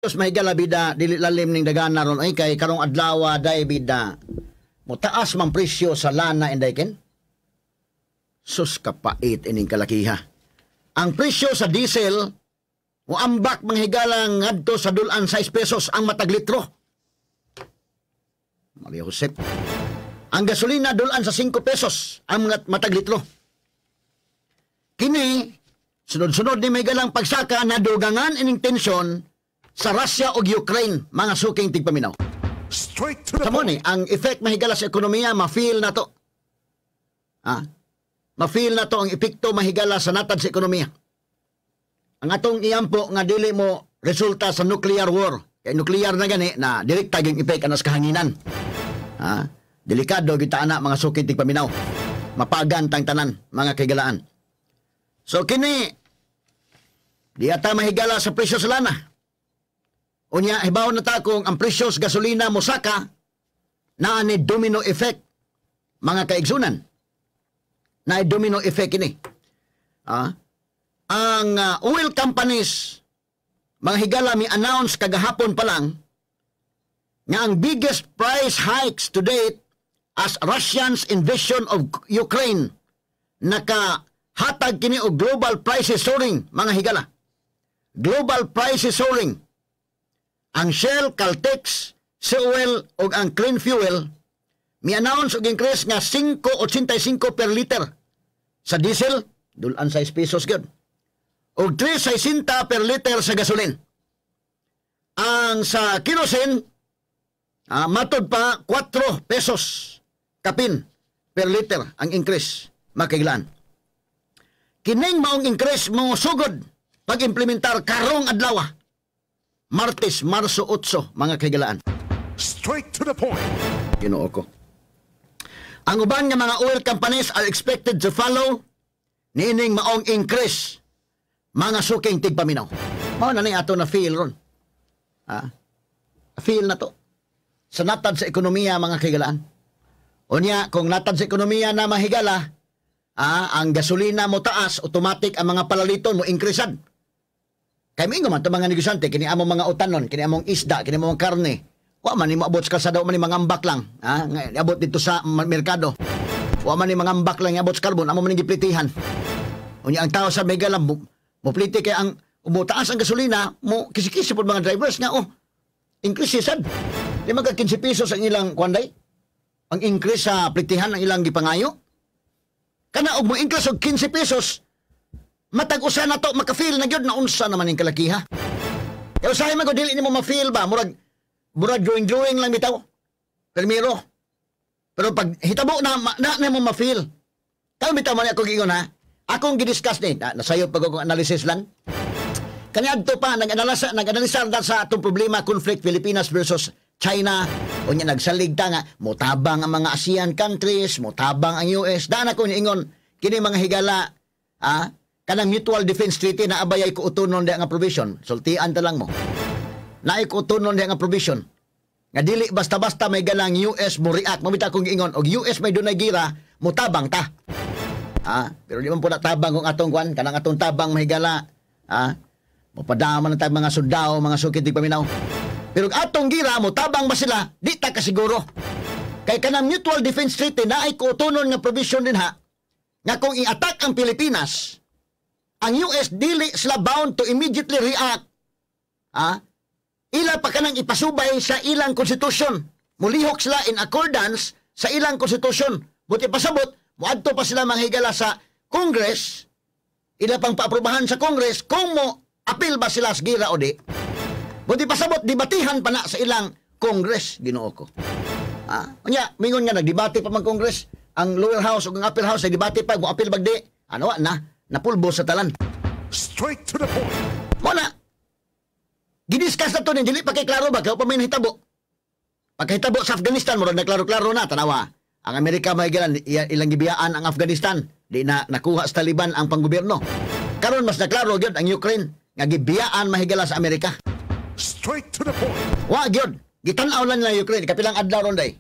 pesos mahigala bida dili lalim ning dagana ron ay kay karong adlaw day bida. Mutaas man presyo sa lana inday ken. Sus kapait ining kalakiha. Ang presyo sa diesel moambak manghigala ngadto sa dulan 6 pesos ang matag litro. Maria Josep. Ang gasolina dulan sa 5 pesos ang matag litro. Kini sunod-sunod ni may galang pagsaka na dugangan ining tensyon sa Russia ug Ukraine, mga suking tigpaminaw. Straight to the Samo ni, ang effect mahigala sa ekonomiya, ma-feel na to. Ma-feel na to ang epekto mahigala sa natad sa ekonomiya. Ang atong iyampo nga dili mo resulta sa nuclear war. Kay nuclear na gani na direkta gyud effect anas kahanginan. Delikado kita ana mga suking tigpaminaw. Mapagan tang tanan mga kaigalaan. So kini di ata mahigala sa presyo sa lana. Unya hibaw na ta kung ang presyo sa gasolina mosaka na ni domino effect mga kaigsunan. Na domino effect ini. Ang oil companies mga higala mi announce kagahapon pa lang nga ang biggest price hikes to date as Russia's invasion of Ukraine nakahatag kini og global prices soaring mga higala. Global prices soaring. Ang Shell, Caltex, Seoil o ang Clean Fuel mi-announce og increase nga 5.85 per liter sa diesel, dulan 6 pesos gyud. Og 3.60 per liter sa gasolin. Ang sa kerosene matod pa 4 pesos kapin per liter ang increase makiglaan. Kining maong increase mo sugod pag-implementar karong adlaw. Martes, Marso 8, mga kaigalaan. Straight to the point. Ginoo ko. Ang uban nga mga oil companies are expected to follow niining maong increase mga suking tigpaminaw. Mao na ni ato na feel ron. Feel na to. Sa natad sa ekonomiya mga kaigalaan. Unya, kung natad sa ekonomiya na mahigala, ang gasolina mo taas, automatic ang mga palaliton mo increasean. Kaya mingo man ito mga negosyante, kini among mga utanon, kini among isda, kini among karne. Wa man ni maabot sa kalsada, wa man ni mga ambak lang. Abot dito sa merkado. Wa man ni mga ambak lang, abot sa karbon, amo man ni giplitihan. Unya ang tao sa megala, mo pliti kaya ang umutaas ang gasolina, mo kisi-kisi po mga drivers nga, increase sad. Di magka 15 pesos ang ilang kwanday. Ang increase sa plitihan ang ilang gipangayo. Kana og mo increase og 15 pesos, matag-usa na to, maka-feel na gyud na unsa naman yung kalakiha. E usahay man ko, dili ni mo ma-feel ba? Murag drawing lang bitaw. Primero. Pero pag hitabo na mo ma-feel. Kaya bitaw man ako giingon ha. Akong gidiscuss ni, nasayo pag akong analysis lang. Kanyadto pa, nag-analisa sa atong problema, conflict, Pilipinas versus China. O niya nagsalig ta nga, mutabang ang mga ASEAN countries, mutabang ang US. Daan ako niingon, kini mga higala, kanang Mutual Defense Treaty na abayay ko utunon diya nga provision. Sultian ta lang mo. Naay ko utunon diya nga provision. Nga dili basta-basta may galang US mo react. Mamita kong giingon. Og US may dunay gira, mutabang ta. Pero di man po natabang kung atong kwan. Kanang atong tabang mahigala. Mapadaman na tayo mga sundao, mga sukitig paminaw. Pero atong gira, mutabang ba sila? Di ta kasiguro. Kay kanang Mutual Defense Treaty na ay ko utunon nga provision din ha. Nga kung i-attack ang Pilipinas, ang US dili sila bound to immediately react. Ila pa kanang ipasubay sa ilang konstitusyon. Mulihok sila in accordance sa ilang konstitusyon. Buti pasabot, muadto pa sila manghigala sa Congress. Ila pang paaprubahan sa Congress kung mo apil ba sila sa gira o di. Buti pasabot, dibatihan pa na sa ilang Congress, Ginoo ko. Unya, mingon nga nagdebate pa man Congress. Ang lower house o ang upper house ay debate pa, kung apil bagdi. Napulbo sa talan. Straight to the point. Muna, gidiscuss na to ni, dili pa kay klaro ba? Kaya pa may nahitabo. Pagkahitabo sa Afghanistan, murag na klaro-klaro na, tanawa. Ang Amerika may galan, ilang gibiyaan ang Afghanistan. Di na nakuha sa Taliban ang panggobyerno. Karon mas naklaro gyud ang Ukraine, nga gibiyaan mahigala sa Amerika. Straight to the point. Wa gyud, gitan-aw lang na Ukraine, kapilang adlaw ron day.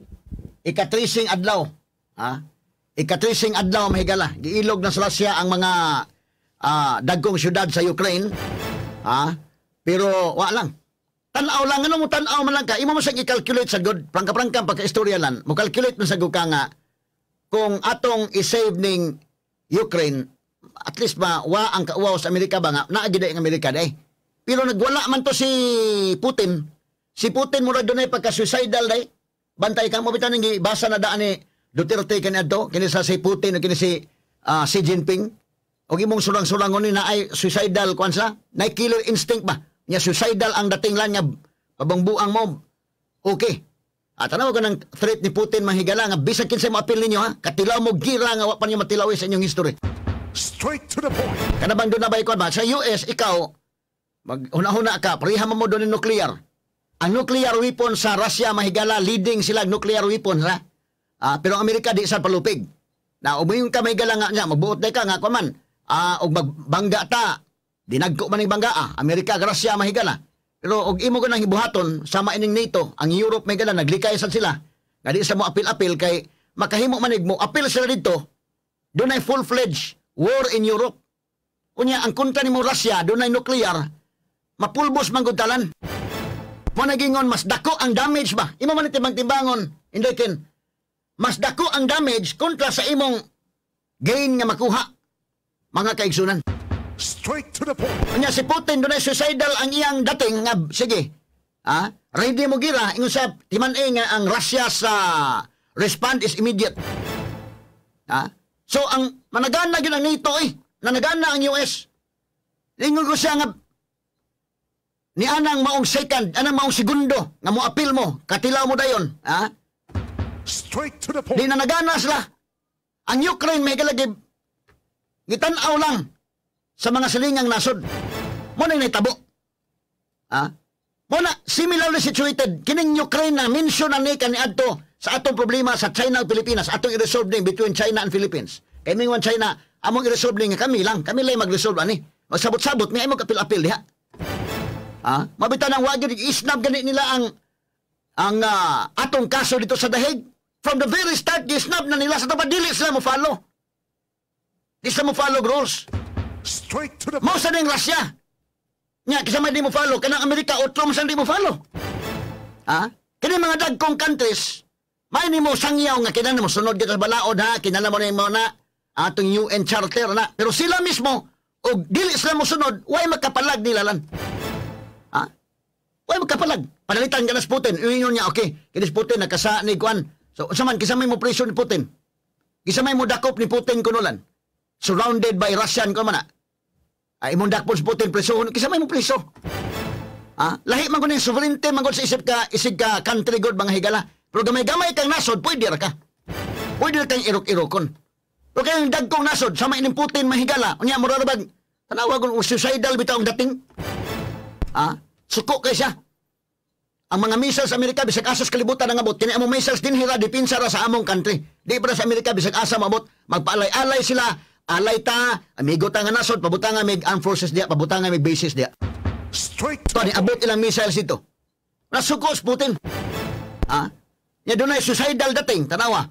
Ika-tracing adlaw. Ika-tracing adlaw mahigala. Giilog na sa Russia ang mga dagkong syudad sa Ukraine. Pero wa lang. Tanaw lang, ano mo tanaw man lang ka, imo mo siyang i-calculate sa good, prangka-prangka pagka-istorya lang, mo calculate mo sa good ka nga, kung atong i-save ning Ukraine, at least ba, wa ang kauwaw sa Amerika ba nga, naagida ang Amerika day. Pero nagwala man to si Putin. Si Putin mura doon ay pagka-suicidal day. Bantay ka mo bitan ng basa na daan ni Duterte kanadto, kini sa si Putin o kini si Xi Jinping. Og imong surang-surangon ni na ay suicidal kwansa, na killer instinct ba? Nya suicidal ang dating lang nga pabangbuang mo. Okay. At tanaw ko ng threat ni Putin mahigala nga bisag kinsa mo apil ninyo ha, katilaw mo gira nga wa pa niyo matilaw sa inyong history. Straight to the point. Kanabang doon na ba ikaw ba? Sa US, ikaw, maghuna-huna ka, pareha mo doon ng nuclear. Ang nuclear weapon sa Russia, mahigala, leading sila nuclear weapons, ha? Pero ang Amerika, di sa palupig. Na umayong ka mahigala nga niya, magbuot na ka nga, kuman, o magbangga ta, dinagko man yung bangga, Amerika, Russia, mahigala. Pero og imo ko nang hibuhaton, sama ining NATO, ang Europe, mahigala, naglikay sila. Nga di sa mo apil-apil, kay makahimo manig mo, apil sila dito, doon ay full-fledged war in Europe. Unya, ang kontra ni mo Russia, doon ay nuclear, mapulbos manggutalan. Mo nagingon, mas dako ang damage ba? Imo man timbang-timbangon, Indekin, mas dako ang damage kontra sa imong gain nga makuha, mga kaigsunan. Straight to the point. Unya, si Putin, doon ay suicidal ang iyang dating nga, sige, ready mo gira, ingon sa timan nga ang Russia sa respond is immediate. So, ang managana yun ang NATO nanagana ang US. Ingon ko siya nga, ni anang maong second, anang maong segundo, nga mo apil mo, katilaw mo dayon. Straight to the Di point. nanagana sila. Ang Ukraine may kalagib, gitanaw lang sa mga silingang nasod. Muna yung naitabo. Muna, similarly situated, kining Ukraine na mention na ni Adto sa atong problema sa China at Pilipinas, atong i-resolve din between China and Philippines. Kaya mingon China, among i-resolve din nga kami lang mag-resolve ani. Magsabot-sabot, may among kapil-apil diha. Mabitan ang wagid, isnab ganit nila ang atong kaso dito sa Dahig. From the very start, isnab na nila sa tapad, dili sila mo follow. Di sila mo follow rules. Straight to the point. Mo sa ding Russia. Nya, kisama di mo follow. Kanang Amerika, otro mo sa di mo follow. Kini mga dagkong countries, may ni mo sangyaw nga kinala mo sunod kita sa balaod ha, kinala mo na atong UN Charter na. Pero sila mismo, og dili sila mo sunod, way magkapalag nila lan. Way magkapalag. Panalitan ka na sa Putin. Iyon niya, okay, kinis Putin, nakasa ni Kuan. So, saman, kisamay mo preso ni Putin. Kisamay mo dakop ni Putin kunulan. Surrounded by Russian, kung mana. Imong dakop si Putin preso, kisamay mo preso. Lahi man ko na yung sovereignty, man ko sa isip ka country good, mga higala. Pero gamay-gamay kang nasod, pwede ra ka. Pwede ra kang irok-irokon. Pero kayong dagkong nasod, sama ining Putin, mahigala. Unya, murarabag, tanawa kung suicidal bitaw ang dating. Suko kay siya. Ang mga missiles sa Amerika, bisag asas kalibutan ang abot. Kini among missiles din hira, dipinsa ra sa among country. Di para sa Amerika, bisag asa mabot. Magpaalay-alay sila. Alay ta, amigo ta nga nasod, pabutang nga may armed forces diya, pabutang nga may bases diya. Straight So, to the point. abot ilang missiles dito. Nasukos Putin. Nya doon ay suicidal dating, tanawa.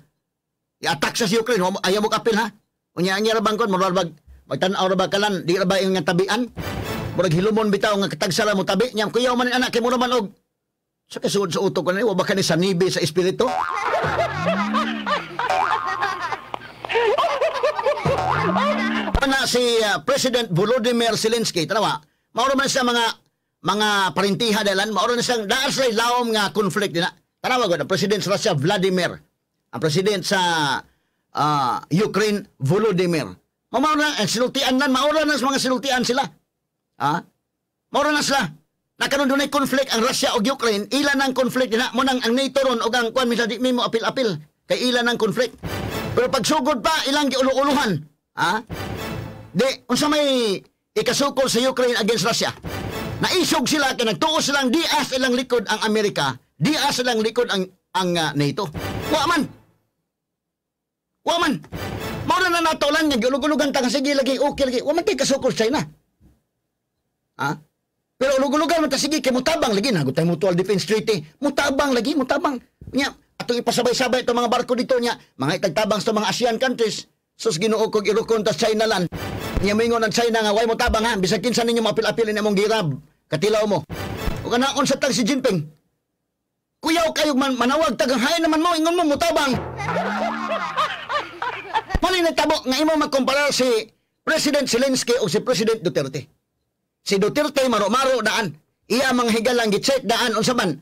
I-attack sa si Ukraine, ayaw mo kapil ha. Unya ang yarabang kon, magtanaw ra ba kalan, di ra ba yung nga tabian? Murag hilumon bitaw nga katagsala mo tabi niya. Kuyaw man anak kay mo naman og sa kasuod sa utok ko na, wa ba ka ni sanibi sa espiritu? Na si President Volodymyr Zelensky, tanawa, mauro man siya mga parintiha dalan, mauro na siyang daan sila lawom nga conflict nila. Tanawa ko, ang President sa Russia, Vladimir. Ang President sa Ukraine, Volodymyr. Mauro na, sinultian lang, mauro na sa mga sinultian sila. Mauro na sila. Nakaroon doon ay conflict ang Russia o Ukraine, ilan ang conflict nila, mo nang ang NATO ron o ang kwan, minsan di mo apil-apil, kay ilan ang conflict. Pero pag sugod pa, ilang giulu-uluhan. Di, unsa may ikasukol sa Ukraine against Russia. Naisog sila, kaya nagtuos silang dias ilang likod ang Amerika, dias ilang likod ang NATO. Waman. Maura na nato lang, nag-ulug-ulugan ta, sige lagi, okay lagi. Waman tayo kasukol sa China. Pero ulug-ulugan man ta, sige, kay mutabang lagi, nagot tayo Mutual Defense Treaty. Mutabang lagi. Nya, atong ipasabay-sabay itong mga barko dito niya, mga itagtabang sa mga ASEAN countries. Sus ginuo kog irukon ta China lan. Niya mingon ang China nga way mo tabang ha, bisag kinsa ninyo mapil-apil ni among girab. Katilaw mo. O kanaon sa tag si Jinping. Kuyaw kayo manawag tagang hay naman mo, ingon mo mutabang. Mali nagtabo nga imo magkumpara si President Zelensky o si President Duterte. Si Duterte maro-maro daan. Iya mga higalang gi-check daan unsa man.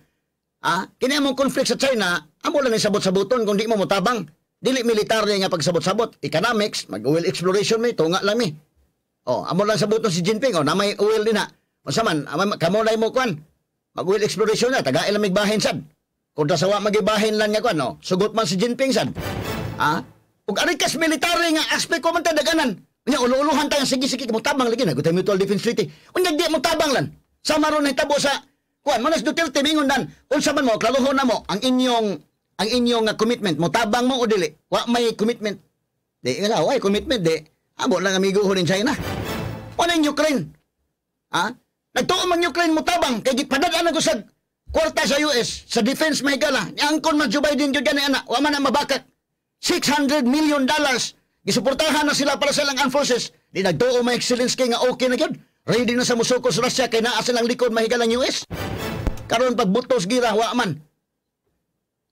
Kini among conflict sa China, amo lang sabot-saboton kung di mo mutabang. Dili militar nga pagsabot-sabot. Economics, mag-oil exploration mi, tunga lang mi. Amo lang saboton si Jinping, na may oil din na. Unsa man, kamo lay mo kwan. Mag-oil exploration na, taga ilang migbahin sad. Kung tasawa magibahin lang nga kwan, sugot man si Jinping sad. Ug arikas military nga aspect ko man ta daganan. Unya ulo-uluhan tayo sige mutabang lagi na gutay Mutual Defense Treaty. Unya di mutabang lan. Sama ron hitabo sa kuan manas Duterte mingon dan unsa man mo klaruhon na mo ang inyong commitment mutabang mo o dili. Wa may commitment. Di nga way commitment di. Amo lang amigo ho rin China. Ano yung Ukraine? Nagtuo man Ukraine mutabang kay gipadad-an ko sa kwarta sa US sa defense may gala. Angkon man Joe Biden gyud gani ana. Wa man na mabakak. $600 million. Gisuportahan na sila para sa ilang armed forces. Di nagtuo may Zelensky nga okay na gyud. Ready na sa musuko sa Russia kay naa silang likod mahigalang US. Karon pagbutos gira wa man.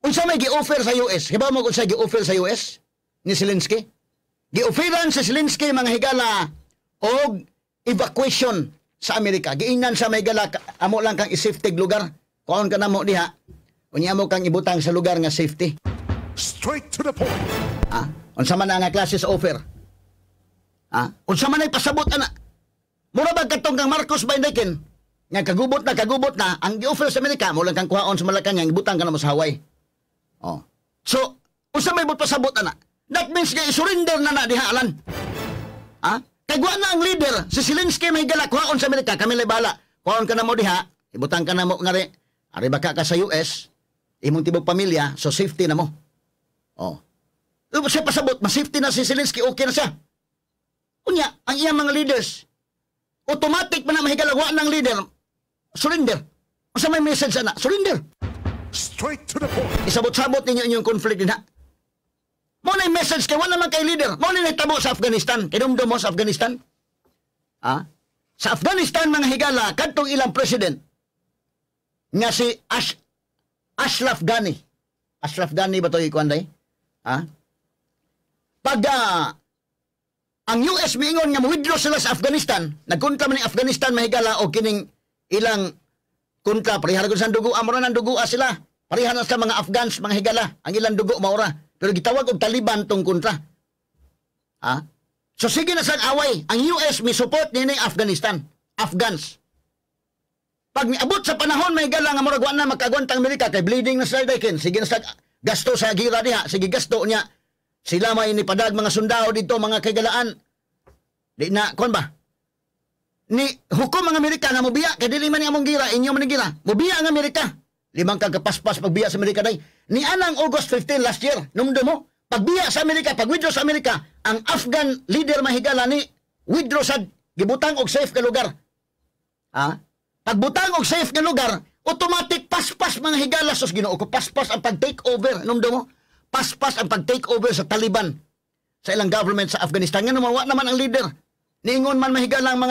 Unsa may gi-offer sa US? Hibaw mo unsa gi-offer sa US ni Zelensky? Gi-offeran sa Zelensky mga higala og evacuation sa Amerika. Giingnan sa mahigala amo lang kang i-safety lugar. Kuon ka namo diha. Unya mo kang ibutang sa lugar nga safety. Straight to the point. Unsa man nga klase sa offer? Unsa man ay pasabot ana? Mura ba katong kang Marcos Baindekin? Nga kagubot na ang gi-offer sa Amerika mo lang kang kuhaon sa Malacanang ibutang ka na mo sa Hawaii. So, unsa may pasabot ana? That means nga i-surrender na diha alan. Kagwa na ang leader si Zelensky may gala kuhaon sa Amerika kami lay bala. Kuhaon ka na mo diha, ibutang ka na mo ngari. Ari baka ka sa US, imong tibok pamilya, so safety na mo. Siya pasabot, mas-safety na si Zelensky, okay na siya. Unya, ang iyang mga leaders, automatic man na mahigalawa ng leader, surrender. Masa may message na, surrender. Straight to the point. Isabot-sabot ninyo inyong conflict din ha. Mo na yung message kay wala man kay leader. Mo na tabo sa Afghanistan. Kinumdum mo sa Afghanistan. Sa Afghanistan, mga higala, kadtong ilang president, nga si Ashraf Ghani. Ashraf Ghani ba ito ikuan day? Pag ang US miingon nga mo-withdraw sila sa Afghanistan, nagkontra man ni Afghanistan mahigala o kining ilang kontra, parihara ko sa dugo, amora ng dugo sila. Parihara sa mga Afghans, mga higala, ang ilang dugo maura. Pero gitawag og Taliban tong kontra. So sige na sa away, ang US may support nini Afghanistan, Afghans. Pag niabot sa panahon may gala nga murag wa na makagwantang Amerika kay bleeding na sila dakin, sige na sa gasto sa gira diha, sige gasto niya. Sila may nipadag mga sundao dito, mga kagalaan. Di na, kon ba? Ni hukom ang Amerika nga mobiya, kay dili man among gira, inyo man gira. Mobiya ang Amerika. 5 kagapaspas pagbiya sa Amerika day. Ni anang August 15 last year, numdo mo, pagbiya sa Amerika, pag-withdraw sa Amerika, ang Afghan leader mahigala ni withdraw sa gibutang og safe ka lugar. Pagbutang og safe nga lugar, automatic paspas mga higala sus Ginoo ko, paspas ang pag-take over, numdo mo. Paspas ang pag-take over sa Taliban sa ilang government sa Afghanistan. Nga naman, naman ang leader. Niingon man mahigala ang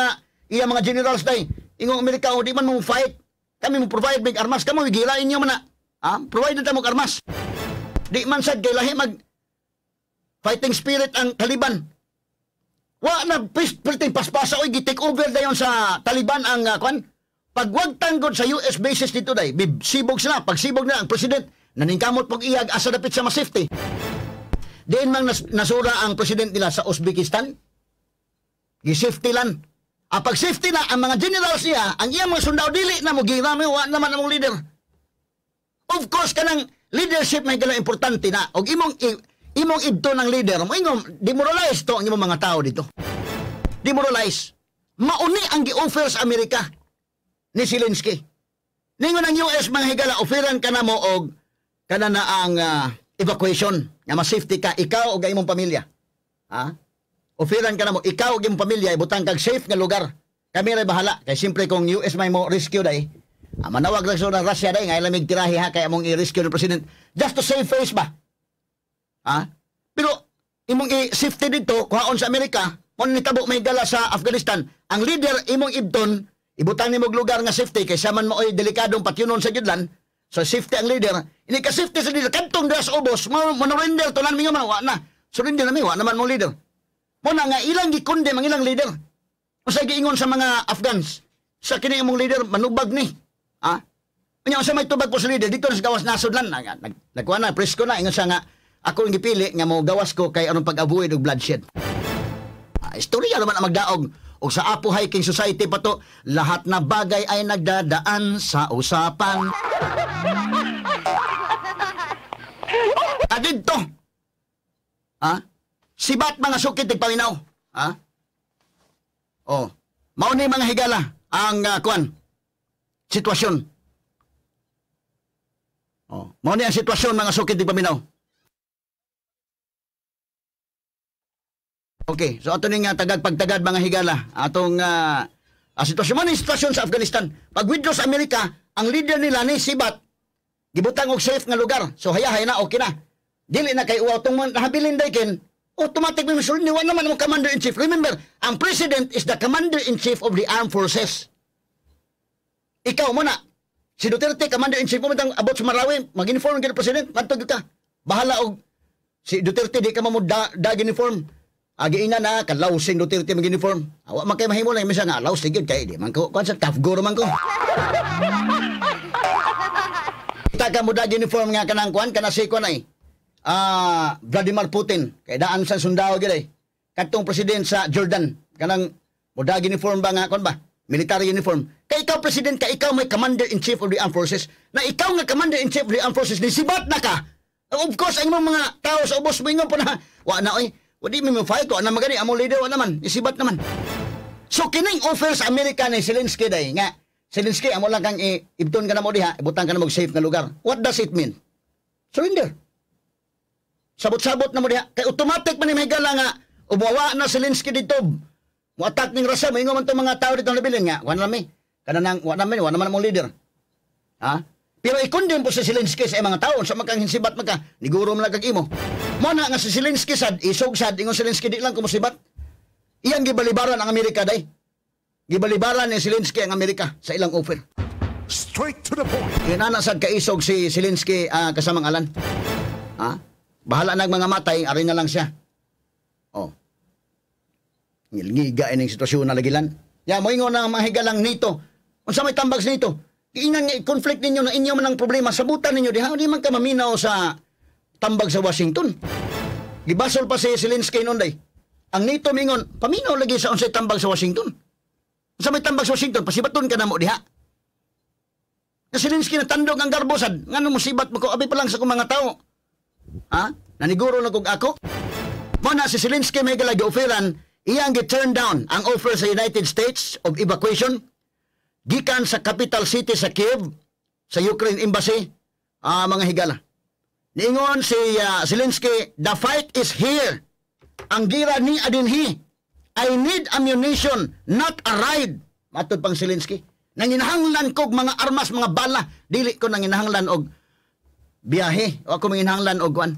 mga generals day. Ingong Amerika, di man mo fight. Kami mo provide big armas. Kamu gilain nyo man na. Provide na mo armas. Di man sad kay lahi mag fighting spirit ang Taliban. Wa na pretty paspasa oy gi-take over dayon sa Taliban ang pagwag tanggod sa US bases dito day. Sibog sila. Pag sibog na ang president, naningkamot pag iyag asa dapit sa ma-safety. Diin mang nasura ang president nila sa Uzbekistan. Gi-safety lan. Pag safety na ang mga generals niya, ang iyang mga sundao dili na mo girami wa naman among leader. Of course kanang leadership may gala importante na og imong idto ng leader mo ingom demoralize to ang imong mga tao dito. Demoralize. Mauni ang gi-offer sa Amerika ni Zelensky. Ningon ang US mga higala offeran ka na mo og kana na ang evacuation nga ma-safety ka ikaw ug imong pamilya. Offeran ka na mo ikaw ug imong pamilya ibutang kag safe nga lugar. Kami ray bahala kay simpre kung US may mo rescue day. Manawag lang sa Russia day nga ilamig tirahi ha kay among i-rescue ng president just to save face ba. Pero imong i-safety dito kuhaon sa Amerika mo nitabo may gala sa Afghanistan. Ang leader imong ibton ibutang nimo og lugar nga safety kay saman mo oy delikadong patyunon sa gidlan. So safety ang leader. Ini ka safety sa leader kadtong das ubos mo surrender tunan mi nga man wa na. Surrender na mi wa naman mo leader. Mo na nga ilang gikondem ang ilang leader. Usa giingon sa mga Afghans sa kini imong leader manubag ni. Ha? Unya sa may tubag po sa leader dito sa gawas nasod lan nagkuha na presko na ingon sa nga ako ang gipili nga mo gawas ko kay anong pag-avoid og bloodshed. Istorya naman ang magdaog o sa Apo Hiking Society pa to, lahat na bagay ay nagdadaan sa usapan. Adito. Ha? Sibat mga sukit tigpaminaw. Ha? Oh, mao ni mga higala ang kuan sitwasyon. Oh, mao ni ang sitwasyon mga sukit tigpaminaw. Okay, so ato ning tagad-pagtagad mga higala atong sitwasyon man sitwasyon sa Afghanistan. Pag withdraw sa Amerika, ang leader nila ni Sibat gibutang og safe nga lugar. So hayahay na okay na. Dili na kay uwaw tong nahabilin dayken, automatic may masulod ni wa naman ang commander-in-chief. Remember, ang president is the commander-in-chief of the armed forces. Ikaw mo na. Si Duterte, commander-in-chief mo matang abot sa Marawi, mag-uniform ang president, mantog ka. Bahala og si Duterte di ka mamud uniform. Agi ina na kalawsing Duterte mag uniform. Awa man kay mahimo lang misa nga laws ligid kay di man ko sa tough guro man ko. Taka mo da uniform nga kanang kuan kana si kuan ay. Vladimir Putin kay daan sa sundao gid ay. Kadtong president sa Jordan kanang moda uniform ba nga kuan ba? Military uniform. Kay ikaw president kay ikaw may commander-in-chief of the armed forces. Na ikaw nga commander-in-chief of the armed forces ni sibat na ka. Of course ang mga tao sa ubos mo ingon po na wa na oy. Wadi mo fight ko ana magani amo leader wa naman isibat naman. So kining offer sa Amerika ni Zelensky day nga Zelensky amo lang kang ibton ka na mo diha ibutang ka na mo safe nga lugar. What does it mean? Surrender. Sabot-sabot na mo diha kay automatic man ni mahigala nga umawa na Zelensky dito. Mo attack ning Russia moingon man tong mga tao dito nabilin nga wa na mi kanang wa naman mo leader. Ha? Pero ikondem po si Zelensky sa mga tao sa makang hinsibat maka niguro man kag imo. Mo na nga si Zelensky sad isog sad ingon Zelensky di lang kumusibat. Iyang gibalibaran ang Amerika day. Gibalibaran ni Zelensky ang Amerika sa ilang offer. Straight to the point. Inana sad kaisog si Zelensky kasamang alan. Ha? Bahala nag mga matay ari na lang siya. Oh. Ngilngiga ining sitwasyon na lagilan. Ya moingon na mga higalang nito. Unsa may tambag sa nito? Iinang conflict ninyo na inyo man ang problema sabutan ninyo diha di man ka maminaw sa tambag sa Washington. Gibasol pa si Zelensky noon day. Ang nito mingon, paminaw lagi sa unsay tambag sa Washington. Sa may tambag sa Washington, pasibaton ka na mo diha. Na Zelensky na tandog ang garbosad, ngano mo sibat mo ko abi pa lang sa kong mga tao. Ha? Naniguro na kog ako. Mo na si Zelensky may galagi offeran, iyang gi-turn down ang offer sa United States of evacuation gikan sa capital city sa Kiev sa Ukraine embassy mga higala. Niingon si Zelensky, the fight is here. Ang gira ni adinhi. I need ammunition, not a ride. Matod pang Zelensky. Nanginahanglan kog mga armas, mga bala. Dili ko nanginahanglan og biyahe. O ako manginahanglan og kuan.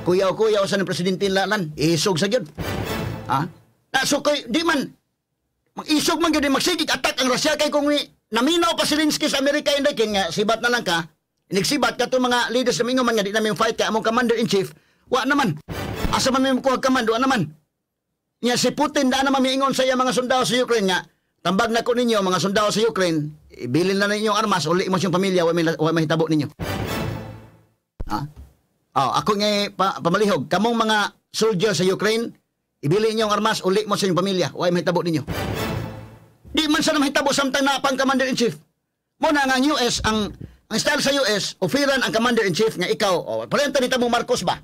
Kuyaw-kuyaw sa ni presidente lalan. Isog sa gyud. Ha? So di man mag-isog man gyud magsigig attack ang Russia kay kung naminaw pa Zelensky sa Amerika inday king sibat na lang ka. Inigsibat ka to mga leaders na mingo man nga di namin fight kay among commander-in-chief. Wa naman. Asa man may kuha command, wa naman. Nya si Putin da naman miingon sa iya mga sundao sa Ukraine nga tambag na ko ninyo mga sundao sa Ukraine, ibilin na ninyo armas uli mo siyang pamilya wa mahitabo ninyo. Ha? Ako nga pamalihog kamong mga soldier sa Ukraine, ibili niyo ang armas uli mo sa inyong pamilya, wa mahitabo ninyo. Di man sa mahitabo samtang na pang commander-in-chief. Mo na nga ang US ang style sa US, ofiran ang commander-in-chief nga ikaw, parenta ni Tamo Marcos ba?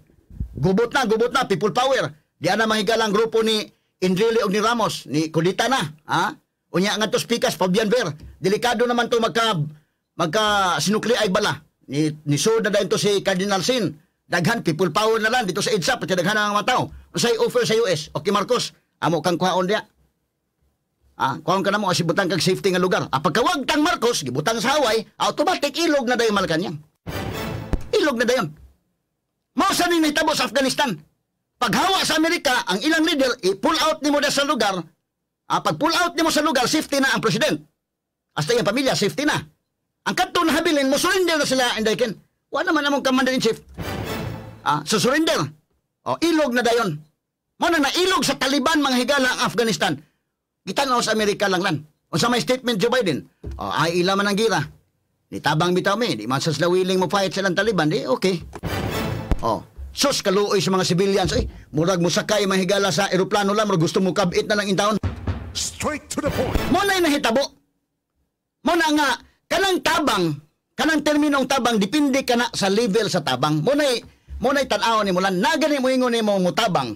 Gubot na, people power. Di ana mahigalang grupo ni Indrili og ni Ramos, ni Codita na, ha? Unya nga to speakers, Fabian Ver. Delikado naman to magka sinukli ay bala. Ni Sud na dayon to si Cardinal Sin. Daghan people power na lang dito sa EDSA, pati daghan ang mga tao. Unsay offer sa US? Okay Marcos, amo kang kuhaon dia. Kuhaon ka na mo asibutang kag safety nga lugar. Pagkawag tang Marcos, gibutang sa Hawaii, automatic ilog na dayon Malacañang. Ilog na dayon. Mao sa ni nahitabo sa Afghanistan. Paghawa sa Amerika, ang ilang leader, i-pull out nimo sa lugar. Pag pull out nimo sa lugar, safety na ang president. hasta yung pamilya safety na. Ang kadto na habilin mo surrender na sila Inday Ken. Wa naman among commander-in-chief. So surrender. Ilog na dayon. Mo na ilog sa Taliban mga higala ang Afghanistan. Gitanaw sa Amerika lang lan. O sa may statement Joe Biden, ay ila man ang gira. Di tabang bitaw mi, di man sa sila willing mo fight silang Taliban, di okay. Sus kaluoy sa mga civilians, murag mo sakay mga higala sa eroplano lang, murag gusto mo kabit na lang intawon. Straight to the point. Mo na nahitabo. Mo na nga, kanang tabang, kanang terminong tabang, dipindi ka na sa level sa tabang. Mo na tanaw ni mo lang, nagani mo ingon ni mo mutabang.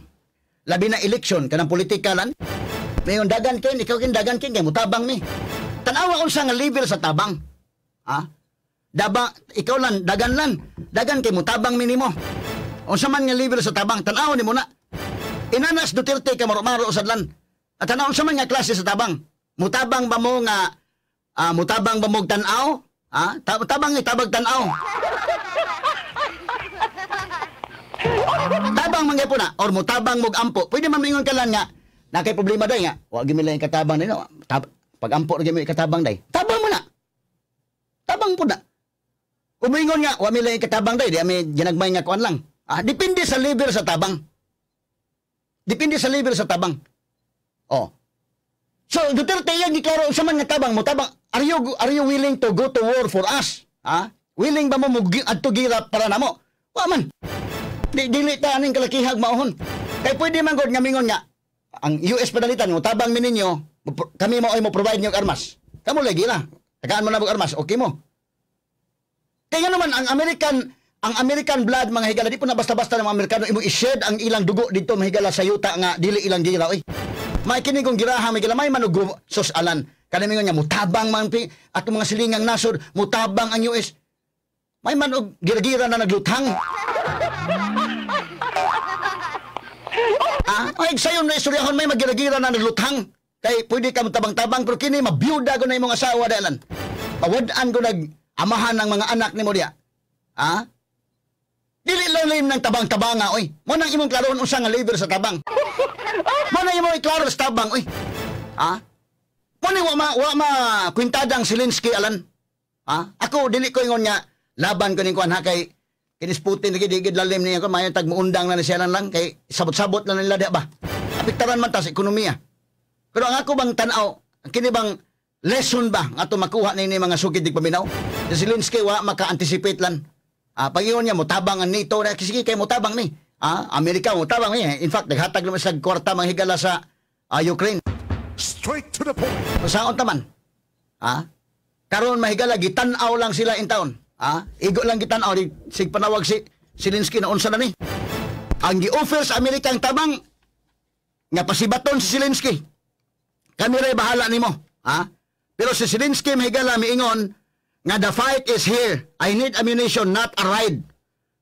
Labi na eleksyon, kanang politikalan. Mayon dagan ken, ikaw kin dagan ken kay mutabang ni. Tanawa unsa nga level sa tabang. Ikaw lang dagan kay mutabang minimo. Unsa man nga level sa tabang, tanaw ni mo na. Inanas Duterte ka maro-maro usadlan. At tanaw unsa man nga klase sa tabang. Mutabang ba mo nga mutabang ba mo tanaw? Tabang ni tabag tanaw. Tabang man gyapon na or mutabang mog ampo. Pwede man mingon ka lang nga na kay problema day nga. Wa gyud mi katabang nino. Pag ampo ra gyud mi katabang day. Tabang mo na. Tabang po na. Umingon nga wa mi katabang day, di ami ginagmay nga kuan lang. Depende sa level sa tabang. Depende sa level sa tabang. So Duterte yang giklaro sa man nga tabang mo tabang. Are you willing to go to war for us? Willing ba mo adto gira para namo? Wa man. Dili ta aning kalakihag maohon. Kay pwede man gud nga mingon nga ang US padalitan mo tabang mi ninyo, kami mo ay mo provide niyo armas. Kamo lagi na. Tagaan mo na og armas, okay mo. Kaya naman ang American blood mga higala di po na basta-basta ng mga Amerikano imo i-shed ang ilang dugo dito mga higala sa yuta nga dili ilang gira oy. May kini kong giraha may may manugo sos alan. Kanami nga mutabang man at mga silingang nasod mutabang ang US. May manog gira-gira na nagluthang. Ay sayon na istoryahon may magira-gira na nagluthang. Kay pwede ka mutabang-tabang pero kini mabiyuda ko na imong asawa dalan. Pawad-an ko nag-amahan ng mga anak nimo diya. Dili lang ng tabang-tabanga oy. Mo nang imong klaron unsa nga level sa tabang. Mo nang imong iklaro sa tabang oy. Mo nang wa ma kwintadang Zelensky alan. Ako dili ko ingon nga laban ko ning kuan kay kinisputin digid lalim niya ko mayon tag muundang na siya lang kay sabot-sabot na nila diya ba. Apektaran man ta sa ekonomiya. Pero ang ako bang tanaw, kini bang lesson ba nga ato makuha ni mga sugid dig paminaw? Si Zelensky wa maka-anticipate lan. Pag-iyon niya motabang ang NATO na sige kay motabang ni. Amerika motabang ni. In fact, naghatag naman sa kwarta mga higala sa Ukraine. Straight to the point. Masaon taman. Karon mahigala gitan-aw lang sila in town. Igo lang gitan-aw sig panawag si Zelensky na unsa na ni. Ang gi-offer sa Amerika ang tabang nga pasibaton si Zelensky. Kami ray bahala nimo. Pero si Zelensky mahigala miingon nga the fight is here. I need ammunition, not a ride.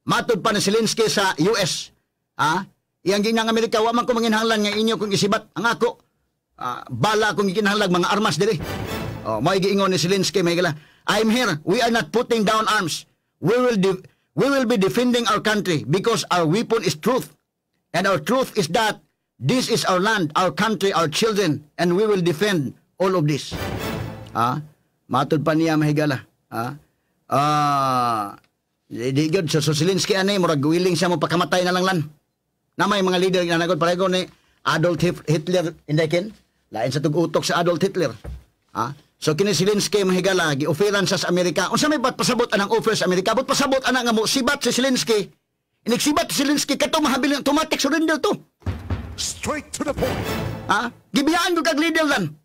Matod pa ni Zelensky sa US. Iyang ginang Amerika, wa man ko manginhanglan nga inyo kung isibat. Ang ako, bala kung ikinahanglag mga armas diri. May giingon ni Zelensky, may gala, I'm here. We are not putting down arms. We will be defending our country because our weapon is truth. And our truth is that this is our land, our country, our children, and we will defend all of this. Matod pa niya mahigala. Di gyud so Zelensky ani murag willing siya mo pakamatay na lang lan. Na may mga leader nga nagod pareho ni Adolf Hitler indaken. Lain sa tug-utok sa Adolf Hitler. So kini Zelensky mahigala gi-offeran sa Amerika. Unsa may pasabot anang offer sa Amerika? But pasabot ana nga mo sibat si Zelensky. Inigsibat si Zelensky kato mahabiling automatic surrender to. Straight to the point. Gibiyaan ko kag leader lan.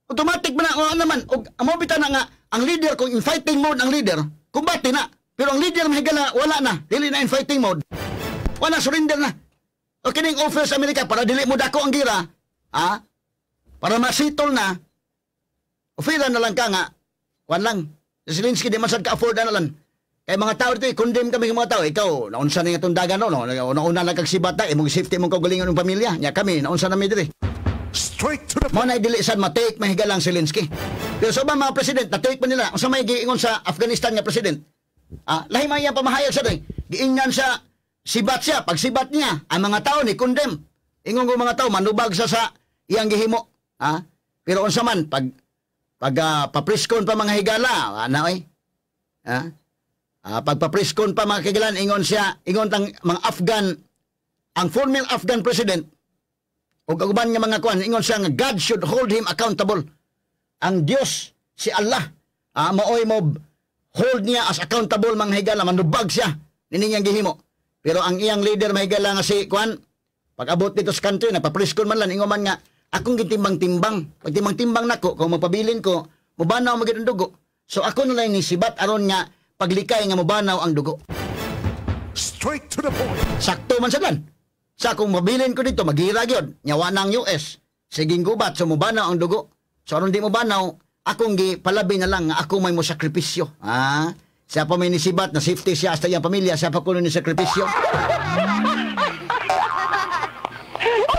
Automatic man na naman og amo bitaw na nga ang leader kung in fighting mode ang leader, kumbati na. Pero ang leader mahigala wala na, dili na in fighting mode. Wala surrender na. O kining offer sa Amerika para dili mo dako ang gira, para masitol na. Offeran na lang ka nga. Wan lang. Si Zelensky di masad ka afford na lang. Kay mga tao dito, condemn kami mga tao. Ikaw, naunsa na itong dagan no? Nauna lang kag sibata, imong safety mong kaugalingon ng pamilya. Nya kami, naunsa na mi diri. Straight to the mo na dili sad matake mahigalang Zelensky. Pero sa mga president, na-take pa nila. Unsa may giingon sa Afghanistan nga president? Lahi man yan pamahayag sa doy. Giingnan sa sibat siya. Pag sibat niya, ang mga tao ni condemn. Ingon ko mga tao, manubag sa iyang gihimo. Pero unsa man, pag pag papriskon pa mga higala, oy. Ha? Pag papriskon pa mga kaigalan, ingon tang mga Afghan, ang former Afghan president, o kauban nga mga kuan, ingon siya nga God should hold him accountable. Ang Dios, si Allah, maoy mo hold niya as accountable mga higala, manubag siya, nining gihimo. Pero ang iyang leader mga higala nga si kuan, pag abot dito sa country, napapriskon man lang, ingon man nga, akong gitimbang-timbang. Pag timbang-timbang nako, kung mapabilin ko, mubanaw magid ang dugo. So ako na lang nisibat aron nga paglikay nga mubanaw ang dugo. Straight to the point. Sakto man sadan. Sa kung mabilin ko dito, magira gyud. Nyawa ng US. Siging gubat, so mubanaw ang dugo. So aron di mubanaw, akong gipalabi na lang nga ako may mo sakripisyo. Siya pa may nisibat na safety siya sa iyang pamilya, siya pa kuno ni sakripisyo.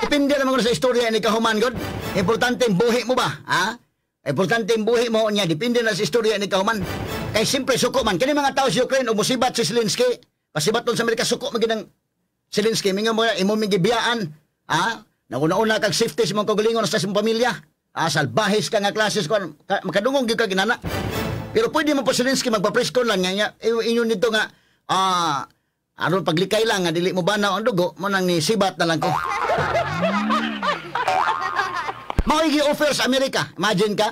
Depende naman ko sa istorya ni kahuman god. Importante ang buhi mo ba? Importante ang buhi mo niya. Depende na sa istorya ni kahuman. Kay simple suko man. Kani mga tao sa Ukraine o musibat si Zelensky. Pasibat sa Amerika suko maginang Zelensky. Mingo mo imo migibiyaan. Nauna-una kag safety sa mga kagalingon sa imong pamilya. Salbahis ka nga klases ko. Makadungong gyud ka ginana. Pero pwede mo po Zelensky magpa-press-con lang nga. Inyo nito nga aron paglikay lang nga dili mo banaw ang dugo mo nang ni sibat na lang ko. Mao gi-offer sa Amerika. Imagine ka?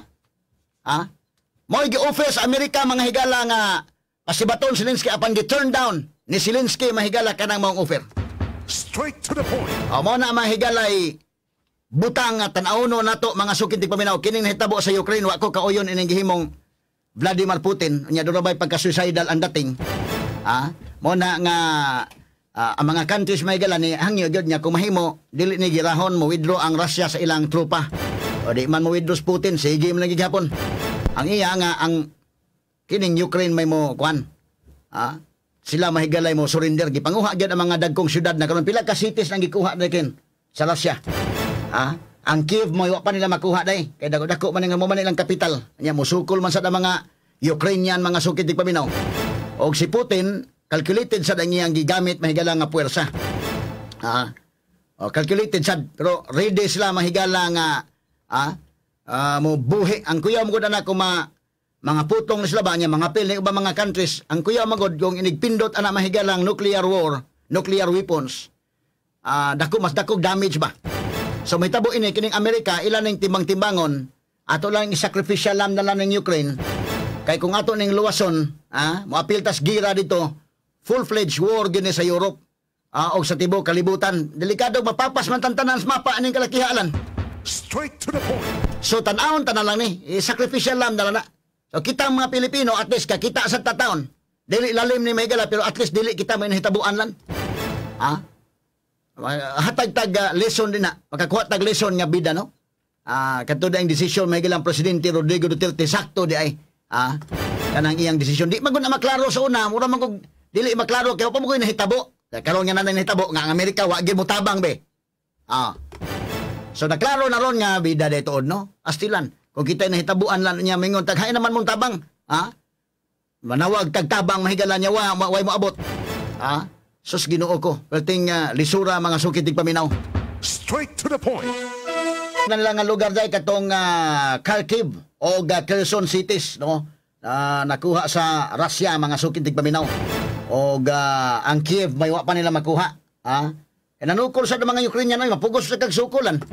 Mao gi-offer sa Amerika mga higala nga pasibaton si Zelensky apan gi-turn down ni Zelensky mahigala kanang maong offer. Straight to the point. Mao na mga higalay butang nga tan-awno nato mga sukintig paminaw kining nahitabo sa Ukraine wa ko kauyon ining gihimong Vladimir Putin unya do bay pagka-suicidal ang dating. Mo na nga ang mga countries may gala ni hangyo gyud niya kung mahimo dili ni girahon mo withdraw ang Russia sa ilang tropa. O di man mo withdraw Putin sige man lagi gihapon. Ang iya nga ang kining Ukraine may mo kwan. Sila mahigalay mo surrender gipanguha gyud ang mga dagkong syudad na karon pila ka cities nang gikuha dakin sa Russia. Ang Kiev mo wa pa nila makuha day kay dako-dako man nga mo man ilang kapital. Nya musukol man sa mga Ukrainian mga sukid paminaw. Og si Putin calculated sad ang iyang gigamit mahigala nga puwersa. Calculated sad pero ready sila mahigala nga mo buhi ang kuya mo gud na ko mga putong na sila ba niya mga pil ni ubang mga countries ang kuya magod kung inigpindot ana mahigalang nuclear war, nuclear weapons. Mas dako damage ba. So may tabo ini kining Amerika ilan ning timbang-timbangon ato lang i-sacrificial lamb na lang ng Ukraine. Kay kung ato ning luwason, moapil tas gira dito, full-fledged war gini sa Europe o sa tibo kalibutan. Delikado mapapas man tantanan sa mapa ning kalakihaan. Straight to the point. So tan-awon tanan lang ni, sacrificial lamb na. So kita mga Pilipino at least kakita sa tataon. Dili lalim ni mahigala pero at least dili kita may nahitabuan lang. Hatag-tag lesson din na. Makakuha tag lesson nga bida no. Kadto ang desisyon mahigala ang presidente Rodrigo Duterte sakto di ay. Kanang iyang desisyon di magud na maklaro sa una, mura man kog dili maklaro kay pa mo koy nahitabo. Karon nga nanay nahitabo nga ang Amerika wa gyud mo tabang be. So naklaro na ron nga bida daytood no. Astilan kung kita nahitabuan lan niya mingon taghay naman mong tabang. Manawag tagtabang mahigala niya wa mo abot. Sus Ginoo ko. Perting lisura mga sukitig paminaw. Straight to the point. Nila nga lugar day katong Kharkiv o Kherson cities no. Nakuha sa Russia mga sukitig paminaw. O ang Kiev may wa pa nila makuha. Nanukol sa mga Ukrainian ay mapugos sa kagsukulan.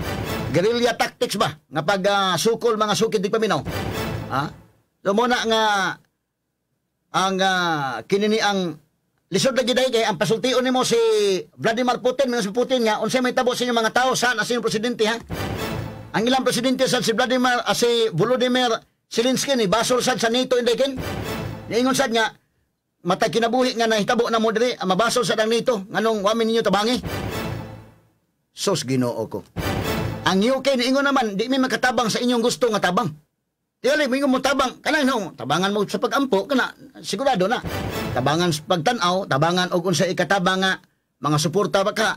Guerrilla tactics ba nga pag sukol mga sukitig paminaw. So muna nga ang kinini ang lisod lagi day kay ang pasultion nimo si Vladimir Putin, si Putin nga unsay may tabo sa inyong mga tao sa inyong presidente ha. Ang ilang presidente sad si Volodymyr Zelensky ni basol sad sa NATO indekin. Niingon sad nga matay kinabuhi nga nahitabo na mo diri mabasol sad ang NATO nganong wa min ninyo tabangi. Sus Ginoo ko. Ang UK niingon naman di mi makatabang sa inyong gusto nga tabang. Dili mo mo tabang kana no tabangan mo sa pagampo kana sigurado na. Tabangan sa pagtan-aw, tabangan og unsa ikatabang nga mga suporta ba ka.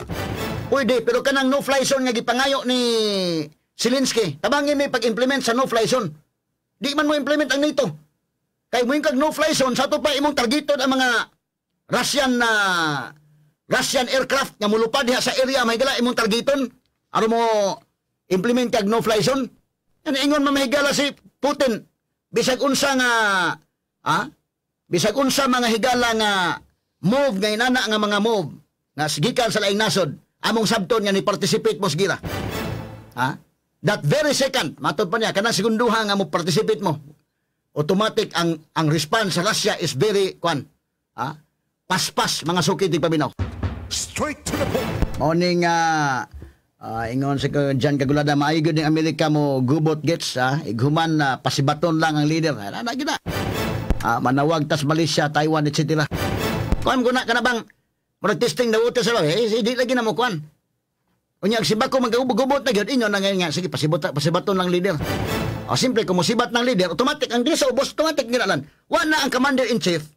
Pwede pero kanang no-fly zone nga gipangayo ni Zelensky, tabangin may pag-implement sa no-fly zone. Di man mo implement ang NATO. Kay mo kag no-fly zone sa to pa imong targeted ang mga Russian aircraft nga mulupad diha sa area mahigala imong targeton aron mo implement kag no-fly zone. Yan ingon mamahigala si Putin. bisag unsa nga bisag unsa mga higala nga move nga inana nga mga move nga gikan sa laing nasod, among sabton nga ni participate mo sigira. That very second, matod pa niya, kanang segunduha nga mo participate mo, automatic ang response sa Russia is very paspas mga sukid ti paminaw. Straight to the point. Morning ingon sa Jan Kagulada, maayo gyud ning Amerika mo gubot gets ighuman na pasibaton lang ang leader. Ana gyud na. Manawag tas Malaysia, Taiwan etc. Kuan guna kana bang protesting daw utos sila di lagi na mo kuan. Unya si Bako magugubot na gyud inyo na nga sige pasibaton lang leader. Simple kung musibat ng leader, automatic ang dili sa ubos automatic ginalan. Wa na ang commander in chief.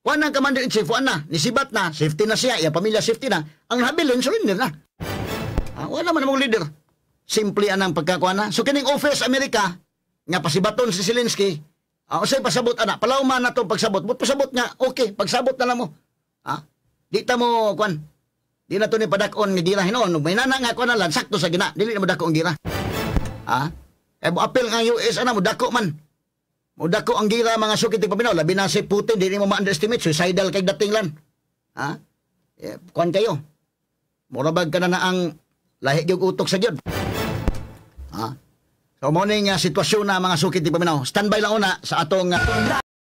Wa na ang commander in chief, wa na nisibat na, safety na siya, iya pamilya safety na. Ang habilin surrender na. Wala man mong leader. Simple anang pagkakuan na. So kining office Amerika nga pasibaton si Zelensky, usay pasabot ana, palawman na to pagsabot. But pasabot nga, okay, pagsabot na lang mo. Di ta mo kuan. Di na to ni padakon nga gira hinon. May nana nga kuan na lang sakto sa gina. Dili na mo dako ang gira. Mo apel nga US ana mo dako man. Mo dako ang gira mga sukit ti paminaw, labi na si Putin, dili mo ma-underestimate suicidal kay dating lan. Kuan kayo. Murabag ka na ang lahi gyud utok sa gyud. So mo ning sitwasyon na mga sukit ti paminaw. Standby lang una sa atong